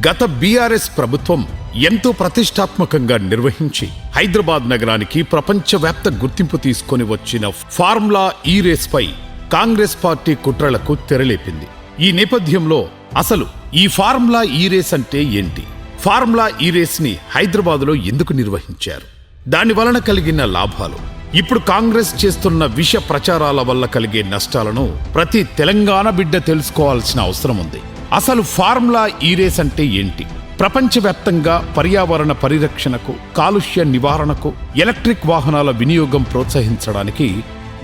గత బీఆర్ఎస్ ప్రభుత్వం ఎంతో ప్రతిష్టాత్మకంగా నిర్వహించి హైదరాబాద్ నగరానికి ప్రపంచవ్యాప్త గుర్తింపు తీసుకొని వచ్చిన ఫార్ములా ఈ రేస్ పై కాంగ్రెస్ పార్టీ కుట్రలకు తెరలేపింది. ఈ నేపథ్యంలో అసలు ఈ ఫార్ములా ఈ రేస్ అంటే ఏంటి, ఫార్ములా ఈ రేస్ ని హైదరాబాద్లో ఎందుకు నిర్వహించారు, దాని వలన కలిగిన లాభాలు, ఇప్పుడు కాంగ్రెస్ చేస్తున్న విష ప్రచారాల వల్ల కలిగే నష్టాలను ప్రతి తెలంగాణ బిడ్డ తెలుసుకోవాల్సిన అవసరం ఉంది. అసలు ఫార్ములా ఈ రేస్ అంటే ఏంటి, ప్రపంచవ్యాప్తంగా పర్యావరణ పరిరక్షణకు, కాలుష్య నివారణకు, ఎలక్ట్రిక్ వాహనాల వినియోగం ప్రోత్సహించడానికి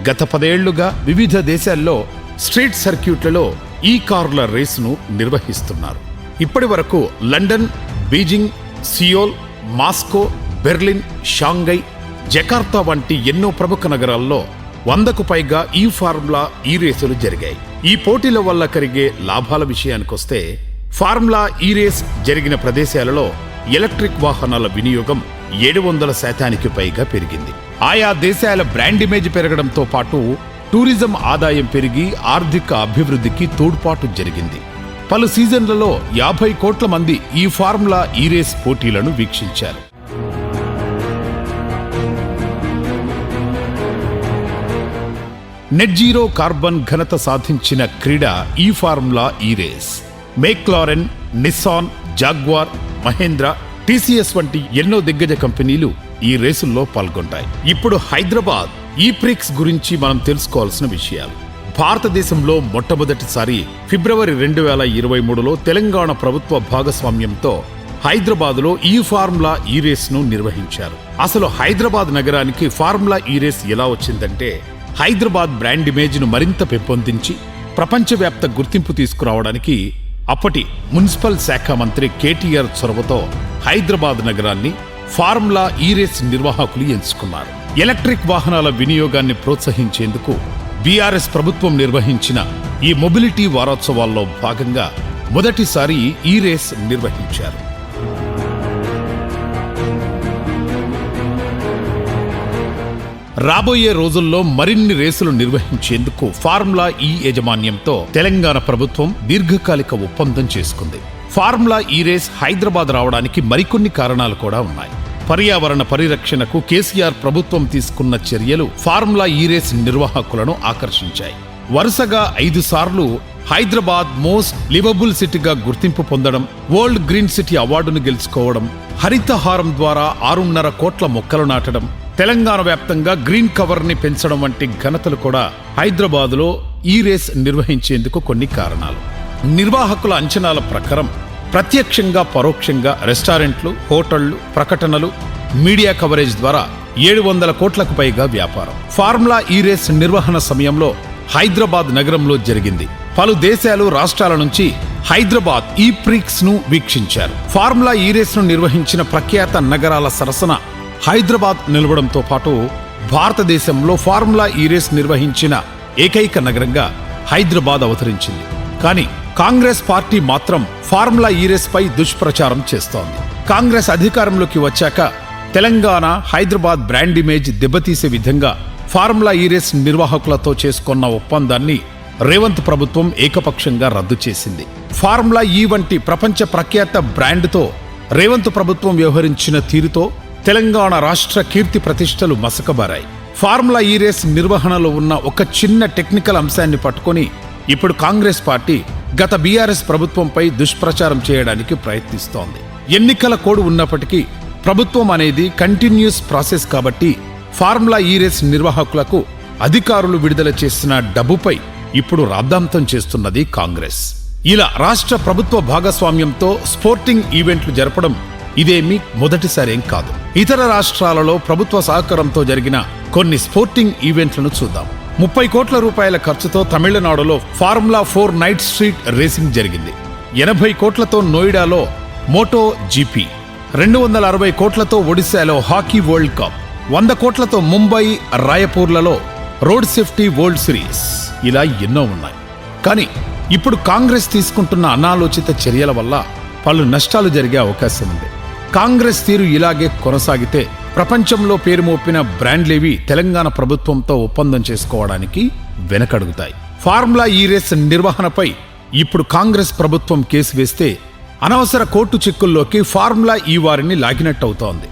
గత 10 ఏళ్లుగా వివిధ దేశాల్లో స్ట్రీట్ సర్క్యూట్లలో ఈ కార్ల రేసును నిర్వహిస్తున్నారు. ఇప్పటి వరకు London, Beijing, Seoul, Moscow, Berlin, Shanghai, Jakarta వంటి ఎన్నో ప్రముఖ నగరాల్లో 100కు పైగా ఈ ఫార్ములా ఈ రేసులు జరిగాయి. ఈ పోటీల వల్ల కలిగే లాభాల విషయానికొస్తే ఫార్ములా ఈ రేస్ జరిగిన ప్రదేశాలలో ఎలక్ట్రిక్ వాహనాల వినియోగం 700% పైగా పెరిగింది. ఆయా దేశాల బ్రాండ్ ఇమేజ్ పెరగడంతో పాటు టూరిజం ఆదాయం పెరిగి ఆర్థిక అభివృద్ధికి తోడ్పాటు జరిగింది. పలు సీజన్లలో 50 కోట్ల మంది ఈ ఫార్ములా ఈ రేస్ పోటీలను వీక్షించారు. నెట్ జీరో కార్బన్ ఘనత సాధించిన క్రీడ ఈ Formula E race. McLaren, Nissan, Jaguar, Mahindra, TCS వంటి ఎన్నో దిగ్గజ కంపెనీలు ఈ రేసుల్లో పాల్గొంటాయి. ఇప్పుడు హైదరాబాద్ ఈ ప్రిక్స్ గురించి మనం తెలుసుకోవాల్సిన విషయాలు. భారతదేశంలో మొట్టమొదటిసారి ఫిబ్రవరి 2023లో తెలంగాణ ప్రభుత్వ భాగస్వామ్యంతో హైదరాబాద్లో ఈ ఫార్ములా ఈ రేస్ను నిర్వహించారు. అసలు హైదరాబాద్ నగరానికి ఫార్ములా ఈ రేస్ ఎలా వచ్చిందంటే, హైదరాబాద్ బ్రాండ్ ఇమేజ్ను మరింత పెంపొందించి ప్రపంచవ్యాప్త గుర్తింపు తీసుకురావడానికి అప్పటి మున్సిపల్ శాఖ మంత్రి కేటీఆర్ చొరవతో హైదరాబాద్ నగరాన్ని ఫార్ములా ఈ రేస్ నిర్వాహకులు ఎంచుకున్నారు. ఎలక్ట్రిక్ వాహనాల వినియోగాన్ని ప్రోత్సహించేందుకు బీఆర్ఎస్ ప్రభుత్వం నిర్వహించిన ఈ మొబిలిటీ వారోత్సవాల్లో భాగంగా మొదటిసారి ఈ రేస్ నిర్వహించారు. రాబోయే రోజుల్లో మరిన్ని రేసులు నిర్వహించేందుకు ఫార్ములా ఈ యాజమాన్యంతో తెలంగాణ ప్రభుత్వం దీర్ఘకాలిక ఒప్పందం చేసుకుంది. ఫార్ములా ఈ రేస్ హైదరాబాద్ రావడానికి మరికొన్ని కారణాలు కూడా ఉన్నాయి. పర్యావరణ పరిరక్షణకు కేసీఆర్ ప్రభుత్వం తీసుకున్న చర్యలు ఫార్ములా ఈ రేస్ నిర్వాహకులను ఆకర్షించాయి. వరుసగా 5 సార్లు హైదరాబాద్ మోస్ట్ లివబుల్ సిటీగా గుర్తింపు పొందడం, వరల్డ్ గ్రీన్ సిటీ అవార్డును గెలుచుకోవడం, హరితహారం ద్వారా 6.5 కోట్ల మొక్కలు నాటడం, తెలంగాణ వ్యాప్తంగా గ్రీన్ కవర్ ని పెంచడం వంటి ఘనతలు కూడా హైదరాబాదులో ఈ రేస్ నిర్వహించేందుకు కొన్ని కారణాలు. నిర్వాహకుల అంచనాల ప్రకారం ప్రత్యక్షంగా పరోక్షంగా రెస్టారెంట్లు, హోటళ్లు, ప్రకటనలు, మీడియా కవరేజ్ ద్వారా 700 కోట్లకు పైగా వ్యాపారం ఫార్ములా ఈ రేస్ నిర్వహణ సమయంలో హైదరాబాద్ నగరంలో జరిగింది. పలు దేశాలు, రాష్ట్రాల నుంచి హైదరాబాద్ ఈ ప్రిక్స్ ను వీక్షించారు. ఫార్ములా ఈ రేస్ ను నిర్వహించిన ప్రఖ్యాత నగరాల సరసన హైదరాబాద్ నిలవడంతో పాటు భారతదేశంలో ఫార్ములా ఈ రేస్ నిర్వహించిన ఏకైక నగరంగా హైదరాబాద్ అవతరించింది. కానీ కాంగ్రెస్ పార్టీ మాత్రం ఫార్ములా ఈ రేస్ పై దుష్ప్రచారం చేస్తోంది. కాంగ్రెస్ అధికారంలోకి వచ్చాక తెలంగాణ, హైదరాబాద్ బ్రాండ్ ఇమేజ్ దెబ్బతీసే విధంగా ఫార్ములా ఈ రేస్ నిర్వాహకులతో చేసుకున్న ఒప్పందాన్ని రేవంత్ ప్రభుత్వం ఏకపక్షంగా రద్దు చేసింది. ఫార్ములా ఈ వంటి ప్రపంచ ప్రఖ్యాత బ్రాండ్తో రేవంత్ ప్రభుత్వం వ్యవహరించిన తీరుతో తెలంగాణ రాష్ట్ర కీర్తి ప్రతిష్టలు మసకబారాయి. ఫార్ములా ఈ రేస్ నిర్వహణలో ఉన్న ఒక చిన్న టెక్నికల్ అంశాన్ని పట్టుకొని ఇప్పుడు కాంగ్రెస్ పార్టీ గత బీఆర్ఎస్ ప్రభుత్వంపై దుష్ప్రచారం చేయడానికి ప్రయత్నిస్తోంది. ఎన్నికల కోడ్ ఉన్నప్పటికీ ప్రభుత్వం అనేది కంటిన్యూస్ ప్రాసెస్ కాబట్టి ఫార్ములా ఈ రేస్ నిర్వాహకులకు అధికారులు విడుదల చేసిన డబ్బుపై ఇప్పుడు రాద్ధాంతం చేస్తున్నది కాంగ్రెస్. ఇలా రాష్ట్ర ప్రభుత్వ భాగస్వామ్యంతో స్పోర్టింగ్ ఈవెంట్లు జరపడం ఇదేమీ మొదటిసారేం కాదు. ఇతర రాష్ట్రాలలో ప్రభుత్వ సహకారంతో జరిగిన కొన్ని స్పోర్టింగ్ ఈవెంట్లను చూద్దాం. 30 కోట్ల రూపాయల ఖర్చుతో తమిళనాడులో ఫార్ములా 4 నైట్ స్ట్రీట్ రేసింగ్ జరిగింది. 80 కోట్లతో నోయిడాలో మోటో జీపీ, 260 కోట్లతో ఒడిశాలో హాకీ వరల్డ్ కప్, 100 కోట్లతో ముంబై, రాయపూర్లలో రోడ్ సేఫ్టీ వరల్డ్ సిరీస్, ఇలా ఎన్నో ఉన్నాయి. కానీ ఇప్పుడు కాంగ్రెస్ తీసుకుంటున్న అనాలోచిత చర్యల వల్ల పలు నష్టాలు జరిగే అవకాశం ఉంది. కాంగ్రెస్ తీరు ఇలాగే కొనసాగితే ప్రపంచంలో పేరు మోపిన బ్రాండ్లేవి తెలంగాణ ప్రభుత్వంతో ఒప్పందం చేసుకోవడానికి వెనకడుగుతాయి. ఫార్ములా ఈ రేస్ నిర్వహణపై ఇప్పుడు కాంగ్రెస్ ప్రభుత్వం కేసు వేస్తే అనవసర కోర్టు చిక్కుల్లోకి ఫార్ములా ఈ వారిని లాగినట్టవుతోంది.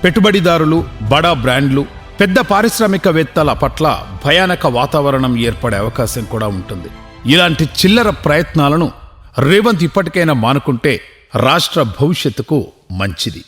పెట్టుబడిదారులు, బడా బ్రాండ్లు, పెద్ద పారిశ్రామికవేత్తల పట్ల భయానక వాతావరణం ఏర్పడే అవకాశం కూడా ఉంటుంది. ఇలాంటి చిల్లర ప్రయత్నాలను రేవంత్ ఇప్పటికైనా మానుకుంటే రాష్ట్ర భవిష్యత్తుకు మంచిది.